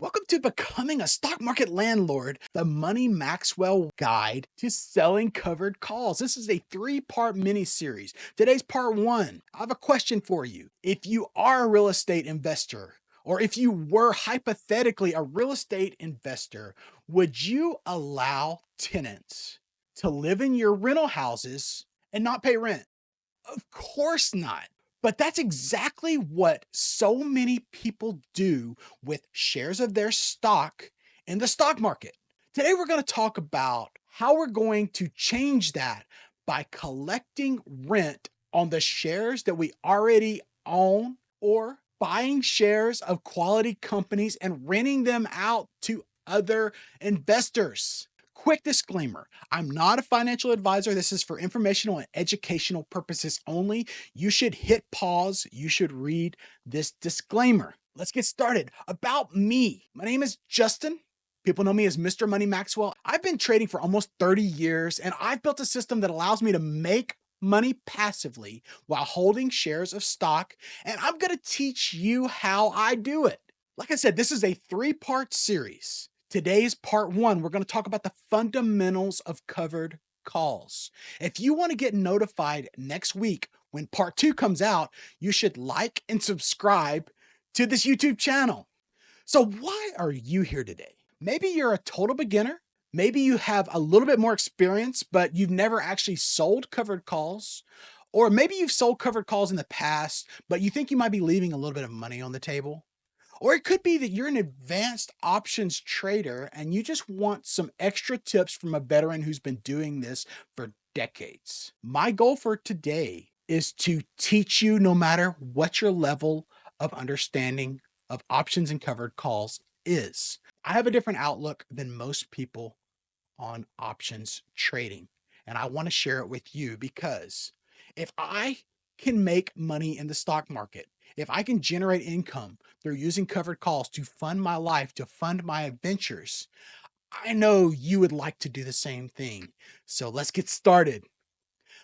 Welcome to Becoming a Stock Market Landlord, the Money Maxwell Guide to Selling Covered Calls. This is a three-part mini-series. Today's part one. I have a question for you. If you are a real estate investor, or if you were hypothetically a real estate investor, would you allow tenants to live in your rental houses and not pay rent? Of course not. But that's exactly what so many people do with shares of their stock in the stock market. Today, we're going to talk about how we're going to change that by collecting rent on the shares that we already own or buying shares of quality companies and renting them out to other investors. Quick disclaimer, I'm not a financial advisor. This is for informational and educational purposes only. You should hit pause. You should read this disclaimer. Let's get started. About me. My name is Justin. People know me as Mr. Money Maxwell. I've been trading for almost 30 years, and I've built a system that allows me to make money passively while holding shares of stock, and I'm going to teach you how I do it. Like I said, this is a three-part series. Today's part one. We're going to talk about the fundamentals of covered calls. If you want to get notified next week when part two comes out, you should like and subscribe to this YouTube channel. So why are you here today? Maybe you're a total beginner. Maybe you have a little bit more experience, but you've never actually sold covered calls. Or maybe you've sold covered calls in the past, but you think you might be leaving a little bit of money on the table. Or it could be that you're an advanced options trader and you just want some extra tips from a veteran who's been doing this for decades. My goal for today is to teach you, no matter what your level of understanding of options and covered calls is. I have a different outlook than most people on options trading, and I want to share it with you because if I can make money in the stock market, if I can generate income through using covered calls to fund my life, to fund my adventures, I know you would like to do the same thing. So let's get started.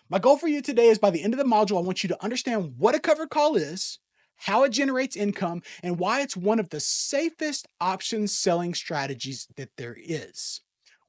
My goal for you today is by the end of the module, I want you to understand what a covered call is, how it generates income, and why it's one of the safest option selling strategies that there is.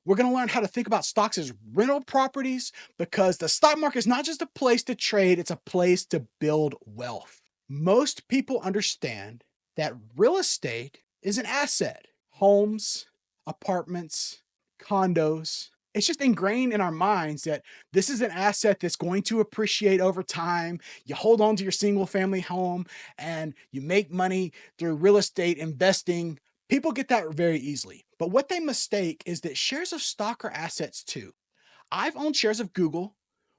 We're going to learn how to think about stocks as rental properties because the stock market is not just a place to trade, it's a place to build wealth. Most people understand that real estate is an asset. Homes, apartments, condos. It's just ingrained in our minds that this is an asset that's going to appreciate over time. You hold on to your single family home and you make money through real estate investing. People get that very easily. But what they mistake is that shares of stock are assets too. I've owned shares of Google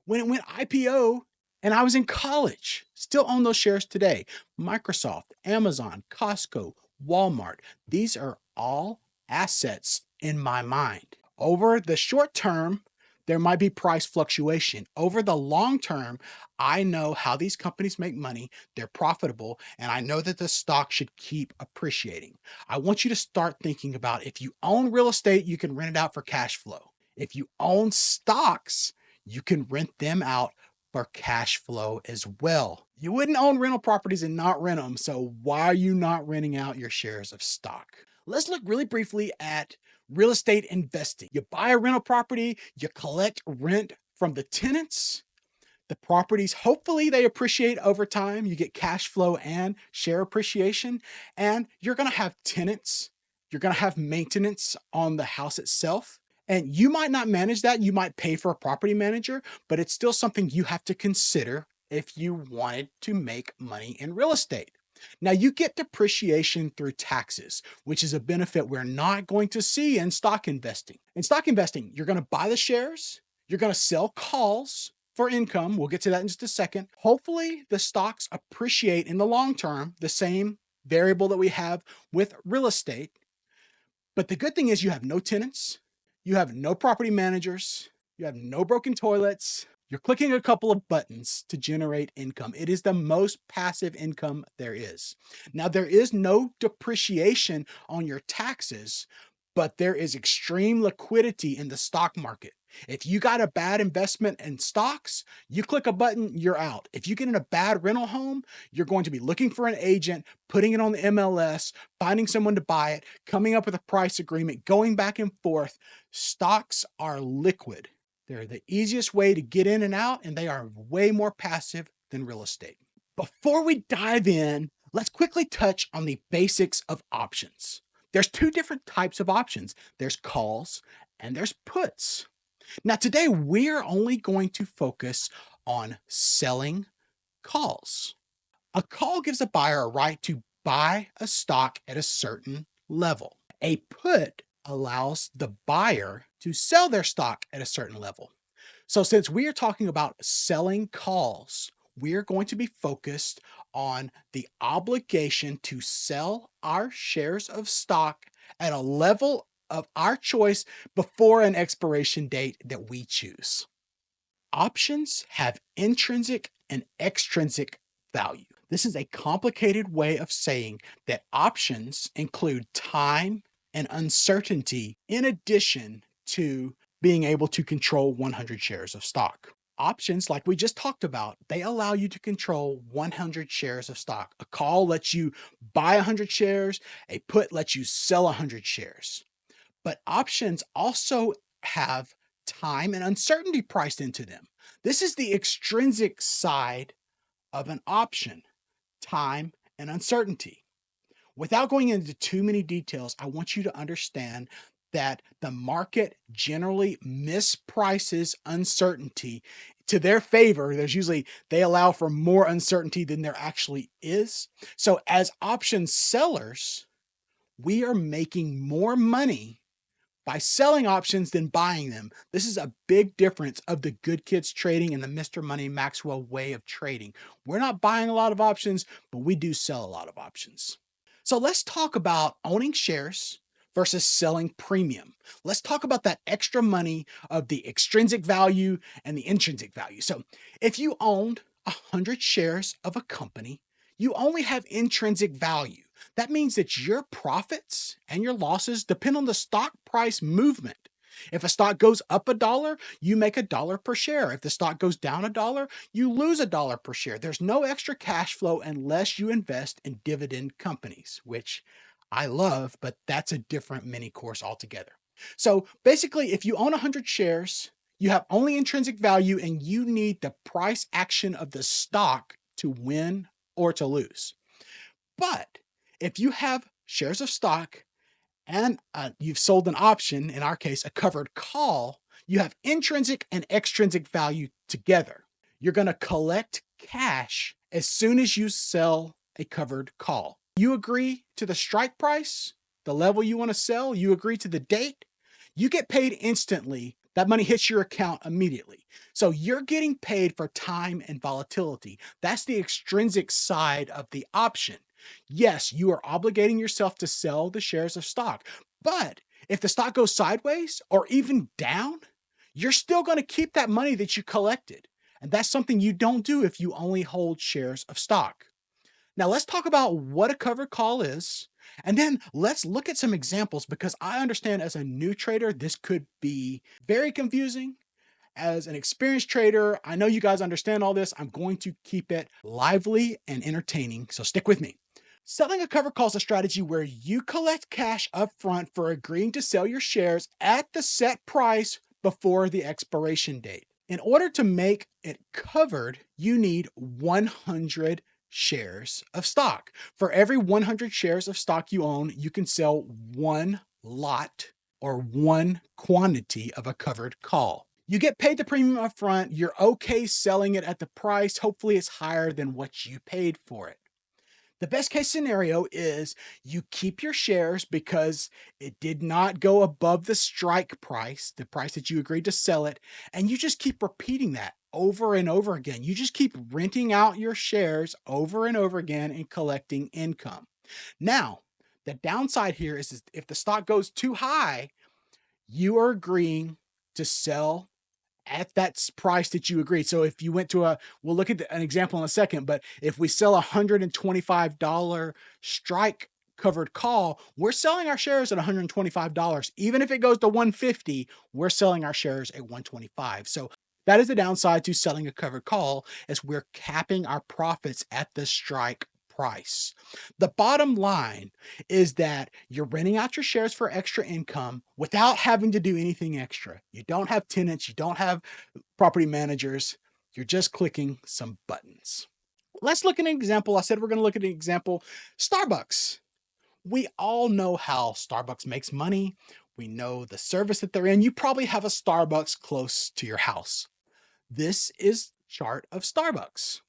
when it went IPO and I was in college. Still own those shares today. Microsoft, Amazon, Costco, Walmart. These are all assets in my mind. Over the short term, there might be price fluctuation. Over the long term, I know how these companies make money, they're profitable, and I know that the stock should keep appreciating. I want you to start thinking about if you own real estate, you can rent it out for cash flow. If you own stocks, you can rent them out for cash flow as well. You wouldn't own rental properties and not rent them, so why are you not renting out your shares of stock? Let's look really briefly at real estate investing. You buy a rental property, you collect rent from the tenants. The properties, hopefully they appreciate over time. You get cash flow and share appreciation, and you're going to have tenants. You're going to have maintenance on the house itself. And you might not manage that. You might pay for a property manager, but it's still something you have to consider if you wanted to make money in real estate. Now, you get depreciation through taxes, which is a benefit we're not going to see in stock investing. In stock investing, you're going to buy the shares, you're going to sell calls for income. We'll get to that in just a second. Hopefully, the stocks appreciate in the long term, the same variable that we have with real estate. But the good thing is you have no tenants, you have no property managers, you have no broken toilets. You're clicking a couple of buttons to generate income. It is the most passive income there is. Now, there is no depreciation on your taxes, but there is extreme liquidity in the stock market. If you got a bad investment in stocks, you click a button, you're out. If you get in a bad rental home, you're going to be looking for an agent, putting it on the MLS, finding someone to buy it, coming up with a price agreement, going back and forth. Stocks are liquid. They're the easiest way to get in and out, and they are way more passive than real estate. Before we dive in, let's quickly touch on the basics of options. There's two different types of options. There's calls and there's puts. Now, today we're only going to focus on selling calls. A call gives a buyer a right to buy a stock at a certain level. A put allows the buyer to sell their stock at a certain level. So, since we are talking about selling calls, we're going to be focused on the obligation to sell our shares of stock at a level of our choice before an expiration date that we choose. Options have intrinsic and extrinsic value. This is a complicated way of saying that options include time and uncertainty in addition to being able to control 100 shares of stock. Options, like we just talked about, they allow you to control 100 shares of stock. A call lets you buy 100 shares, a put lets you sell 100 shares. But options also have time and uncertainty priced into them. This is the extrinsic side of an option, time and uncertainty. Without going into too many details, I want you to understand that the market generally misprices uncertainty to their favor. They allow for more uncertainty than there actually is. So as option sellers, we are making more money by selling options than buying them. This is a big difference of the good kids trading and the Mr. Money Maxwell way of trading. We're not buying a lot of options, but we do sell a lot of options. So let's talk about owning shares versus selling premium. Let's talk about that extra money of the extrinsic value and the intrinsic value. So if you owned 100 shares of a company, you only have intrinsic value. That means that your profits and your losses depend on the stock price movement. If a stock goes up $1, you make $1 per share. If the stock goes down $1, you lose $1 per share. There's no extra cash flow unless you invest in dividend companies, which I love, but that's a different mini course altogether. So basically, if you own 100 shares, you have only intrinsic value and you need the price action of the stock to win or to lose. But if you have shares of stock and you've sold an option, in our case, a covered call, you have intrinsic and extrinsic value together. You're going to collect cash as soon as you sell a covered call. You agree to the strike price, the level you want to sell, you agree to the date, you get paid instantly. That money hits your account immediately. So you're getting paid for time and volatility. That's the extrinsic side of the option. Yes, you are obligating yourself to sell the shares of stock, but if the stock goes sideways or even down, you're still going to keep that money that you collected. And that's something you don't do if you only hold shares of stock. Now, let's talk about what a covered call is, and then let's look at some examples because I understand as a new trader, this could be very confusing. As an experienced trader, I know you guys understand all this. I'm going to keep it lively and entertaining, so stick with me. Selling a covered call is a strategy where you collect cash upfront for agreeing to sell your shares at the set price before the expiration date. In order to make it covered, you need 100 shares of stock. For every 100 shares of stock you own, you can sell one lot or one quantity of a covered call. You get paid the premium upfront. You're okay selling it at the price. Hopefully it's higher than what you paid for it. The best case scenario is you keep your shares because it did not go above the strike price, the price that you agreed to sell it, and you just keep repeating that over and over again. You just keep renting out your shares over and over again and collecting income. Now, the downside here is if the stock goes too high, you are agreeing to sell at that price that you agreed. So if you went to we'll look at an example in a second, but if we sell $125 strike covered call, we're selling our shares at $125. Even if it goes to 150, we're selling our shares at 125. So that is the downside to selling a covered call, is we're capping our profits at the strike price. The bottom line is that you're renting out your shares for extra income without having to do anything extra. You don't have tenants, you don't have property managers, you're just clicking some buttons. Let's look at an example. I said we're going to look at an example. Starbucks. We all know how Starbucks makes money. We know the service that they're in. You probably have a Starbucks close to your house. This is chart of Starbucks.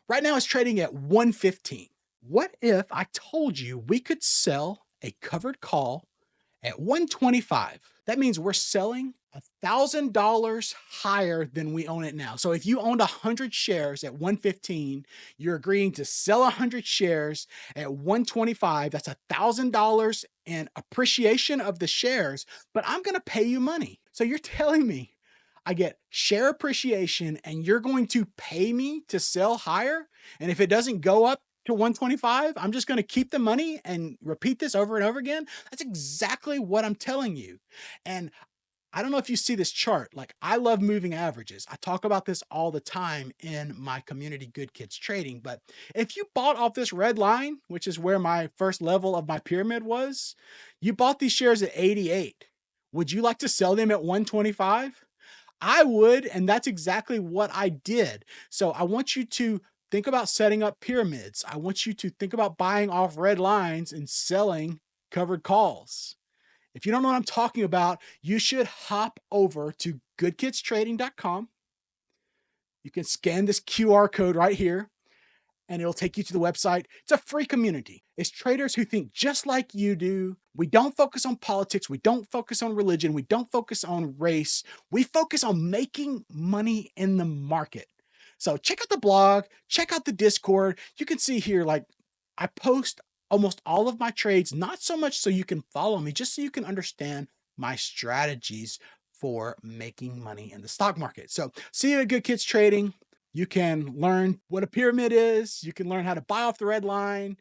Right now it's trading at 115. What if I told you we could sell a covered call at 125? That means we're selling $1,000 higher than we own it now. So if you owned 100 shares at 115, you're agreeing to sell 100 shares at 125. That's $1,000 in appreciation of the shares, but I'm going to pay you money. So you're telling me I get share appreciation and you're going to pay me to sell higher? And if it doesn't go up to 125, I'm just going to keep the money and repeat this over and over again? That's exactly what I'm telling you. And I don't know if you see this chart. Like, I love moving averages. I talk about this all the time in my community, Good Kids Trading. But if you bought off this red line, which is where my first level of my pyramid was, you bought these shares at 88. Would you like to sell them at 125? I would, and that's exactly what I did. So I want you to think about setting up pyramids. I want you to think about buying off red lines and selling covered calls. If you don't know what I'm talking about, you should hop over to goodkidstrading.com. You can scan this QR code right here, and it'll take you to the website. It's a free community. It's traders who think just like you do. We don't focus on politics. We don't focus on religion. We don't focus on race. We focus on making money in the market. So check out the blog, check out the Discord. You can see here, like, I post almost all of my trades, not so much so you can follow me, just so you can understand my strategies for making money in the stock market. So see you at Good Kids Trading. You can learn what a pyramid is. You can learn how to buy off the red line.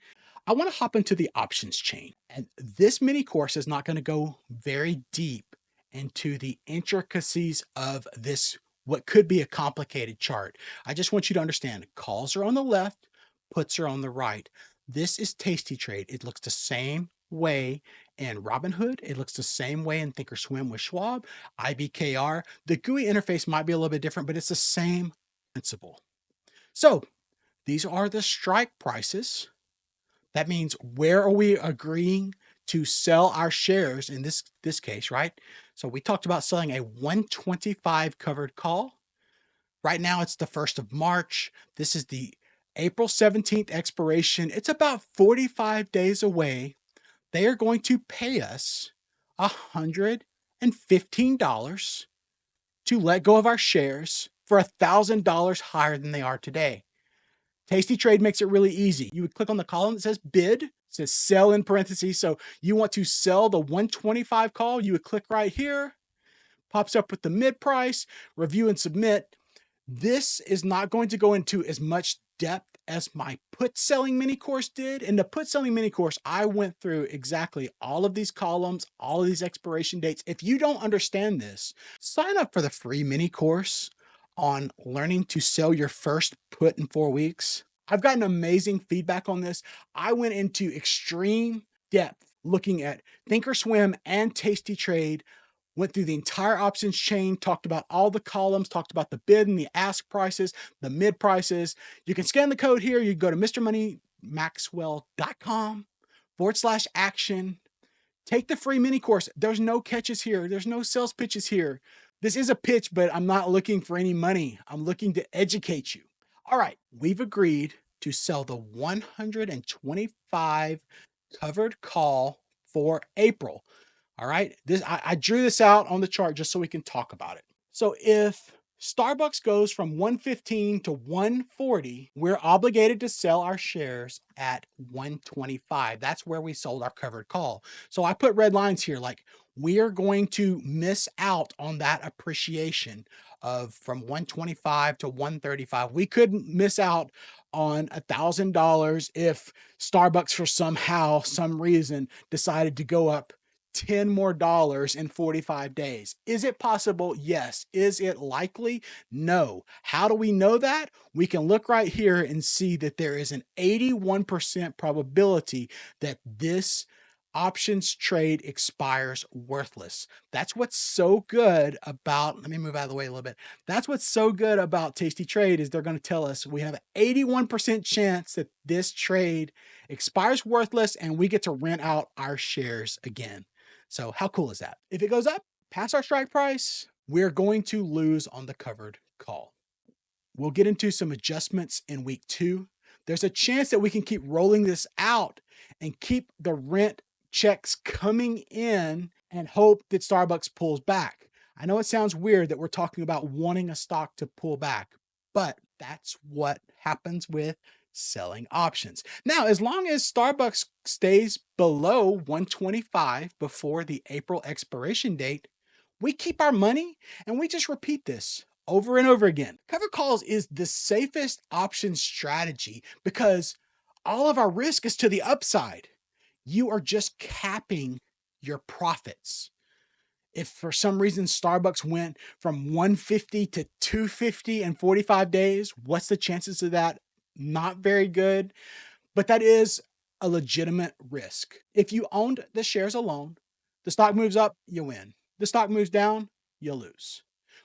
I want to hop into the options chain. And this mini course is not going to go very deep into the intricacies of this, what could be a complicated chart. I just want you to understand calls are on the left, puts are on the right. This is Tasty Trade. It looks the same way in Robinhood. It looks the same way in Thinkorswim with Schwab, IBKR. The GUI interface might be a little bit different, but it's the same principle. So these are the strike prices. That means where are we agreeing to sell our shares in this case, right? So we talked about selling a 125 covered call. Right now it's the 1st of March. This is the April 17th expiration. It's about 45 days away. They are going to pay us $115 to let go of our shares for $1,000 higher than they are today. Tasty Trade makes it really easy. You would click on the column that says bid, it says sell in parentheses. So you want to sell the 125 call, you would click right here, pops up with the mid price, review and submit. This is not going to go into as much depth as my put selling mini course did. In the put selling mini course, I went through exactly all of these columns, all of these expiration dates. If you don't understand this, sign up for the free mini course on learning to sell your first put in 4 weeks. I've gotten amazing feedback on this. I went into extreme depth looking at Thinkorswim and Tasty Trade, went through the entire options chain, talked about all the columns, talked about the bid and the ask prices, the mid prices. You can scan the code here. You can go to mrmoneymaxwell.com/action. Take the free mini course. There's no catches here. There's no sales pitches here. This is a pitch, but I'm not looking for any money. I'm looking to educate you. All right, we've agreed to sell the 125 covered call for April. All right, I drew this out on the chart just so we can talk about it. So if Starbucks goes from 115 to 140, we're obligated to sell our shares at 125. That's where we sold our covered call. So I put red lines here, like we are going to miss out on that appreciation of from 125 to 135. We could miss out on $1,000 if Starbucks for some reason decided to go up 10 more dollars in 45 days. Is it possible? Yes. Is it likely? No. How do we know that? We can look right here and see that there is an 81% probability that this options trade expires worthless. That's what's so good about, let me move out of the way a little bit. That's what's so good about Tasty Trade is they're going to tell us we have an 81% chance that this trade expires worthless and we get to rent out our shares again. So how cool is that? If it goes up past our strike price, we're going to lose on the covered call. We'll get into some adjustments in week 2. There's a chance that we can keep rolling this out and keep the rent checks coming in and hope that Starbucks pulls back. I know it sounds weird that we're talking about wanting a stock to pull back, but that's what happens with selling options. Now, as long as Starbucks stays below 125 before the April expiration date, we keep our money and we just repeat this over and over again. Covered calls is the safest option strategy because all of our risk is to the upside. You are just capping your profits. If for some reason Starbucks went from 150 to 250 in 45 days, what's the chances of that? Not very good, but that is a legitimate risk. If you owned the shares alone, the stock moves up, you win. The stock moves down, you lose.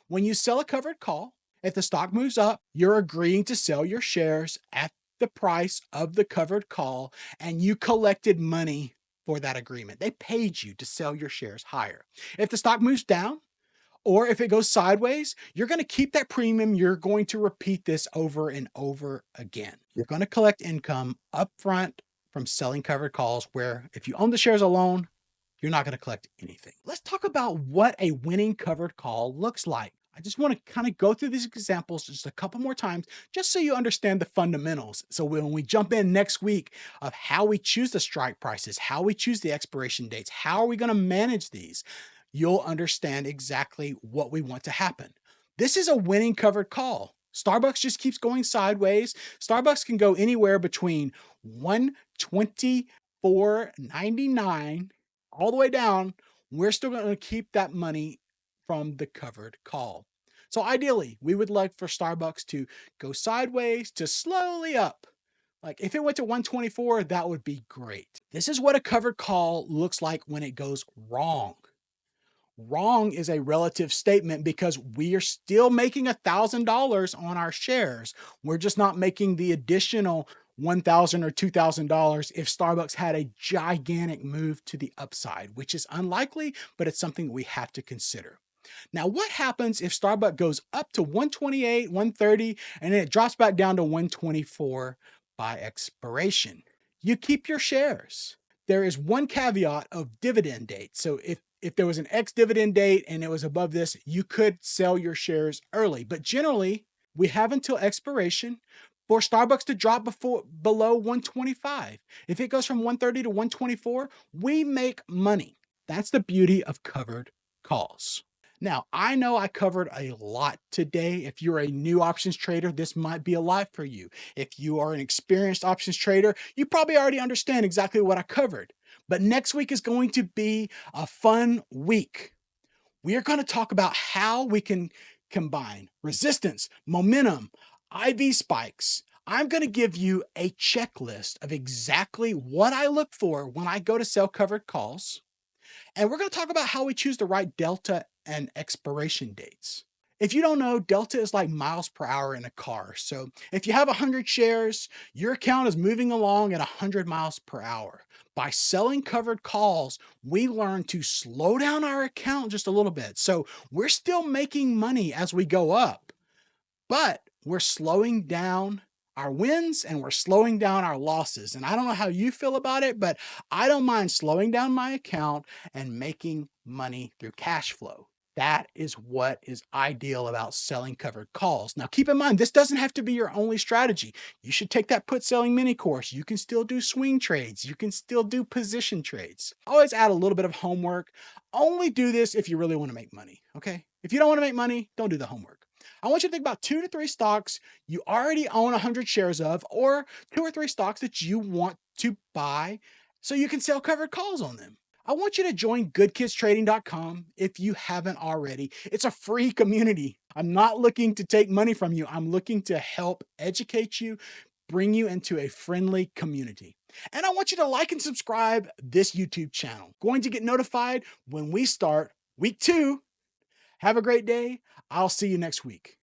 When you sell a covered call, if the stock moves up, you're agreeing to sell your shares at the price of the covered call, and you collected money for that agreement. They paid you to sell your shares higher. If the stock moves down, or if it goes sideways, you're going to keep that premium. You're going to repeat this over and over again. You're going to collect income upfront from selling covered calls, where if you own the shares alone, you're not going to collect anything. Let's talk about what a winning covered call looks like. I just want to kind of go through these examples just a couple more times, just so you understand the fundamentals. So when we jump in next week of how we choose the strike prices, how we choose the expiration dates, how are we going to manage these, you'll understand exactly what we want to happen. This is a winning covered call. Starbucks just keeps going sideways. Starbucks can go anywhere between 124.99 all the way down. We're still going to keep that money from the covered call. So ideally, we would like for Starbucks to go sideways to slowly up. Like if it went to 124, that would be great. This is what a covered call looks like when it goes wrong. Wrong is a relative statement because we are still making $1,000 on our shares. We're just not making the additional $1,000 or $2,000 if Starbucks had a gigantic move to the upside, which is unlikely, but it's something we have to consider. Now, what happens if Starbucks goes up to 128, 130, and then it drops back down to 124 by expiration? You keep your shares. There is one caveat of dividend date. So if there was an X dividend date and it was above this, you could sell your shares early. But generally, we have until expiration for Starbucks to drop below 125. If it goes from 130 to 124, we make money. That's the beauty of covered calls. Now, I know I covered a lot today. If you're a new options trader, this might be a lot for you. If you are an experienced options trader, you probably already understand exactly what I covered. But next week is going to be a fun week. We are going to talk about how we can combine resistance, momentum, IV spikes. I'm going to give you a checklist of exactly what I look for when I go to sell covered calls. And we're going to talk about how we choose the right delta and expiration dates. If you don't know, delta is like miles per hour in a car. So if you have 100 shares, your account is moving along at 100 miles per hour. By selling covered calls, we learn to slow down our account just a little bit. So we're still making money as we go up, but we're slowing down our wins and we're slowing down our losses. And I don't know how you feel about it, but I don't mind slowing down my account and making money through cash flow. That is what is ideal about selling covered calls. Now, keep in mind, this doesn't have to be your only strategy. You should take that put selling mini course. You can still do swing trades. You can still do position trades. Always add a little bit of homework. Only do this if you really want to make money, okay? If you don't want to make money, don't do the homework. I want you to think about 2 to 3 stocks you already own 100 shares of, or 2 or 3 stocks that you want to buy so you can sell covered calls on them. I want you to join goodkidstrading.com if you haven't already. It's a free community. I'm not looking to take money from you. I'm looking to help educate you, bring you into a friendly community. And I want you to like and subscribe this YouTube channel. Going to get notified when we start week 2. Have a great day. I'll see you next week.